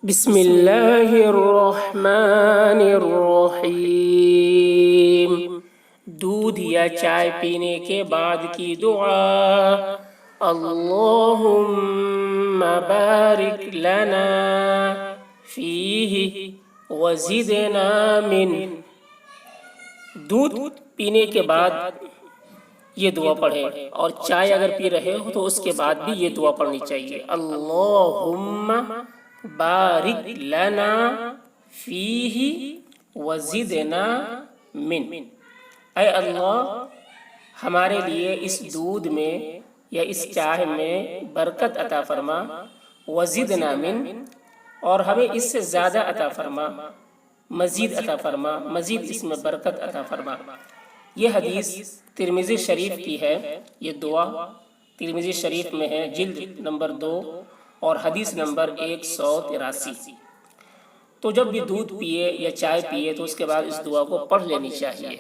بسم اللہ الرحمن الرحیم۔ دودھ یا چائے پینے کے بعد کی دعا: اللہم بارک لنا فیہ وزدنا من۔ دودھ پینے کے بعد یہ دعا پڑھیں، اور چائے اگر پی رہے ہو تو اس کے بعد بھی یہ دعا پڑھنی چاہیے: اللہم بارک لنا فیہ وزدنا من۔ اے اللہ، ہمارے لیے اس دودھ میں یا اس چائے میں برکت عطا فرما، وزدنا من، اور ہمیں اس سے زیادہ عطا فرما، مزید عطا فرما، مزید اس میں برکت عطا فرما۔ یہ حدیث ترمذی شریف کی ہے۔ یہ دعا ترمذی شریف میں ہے، جلد نمبر 2 اور حدیث نمبر 183۔ تو جب بھی دودھ پیے یا چائے پیے تو اس کے بعد اس دعا کو پڑھ لینی چاہیے۔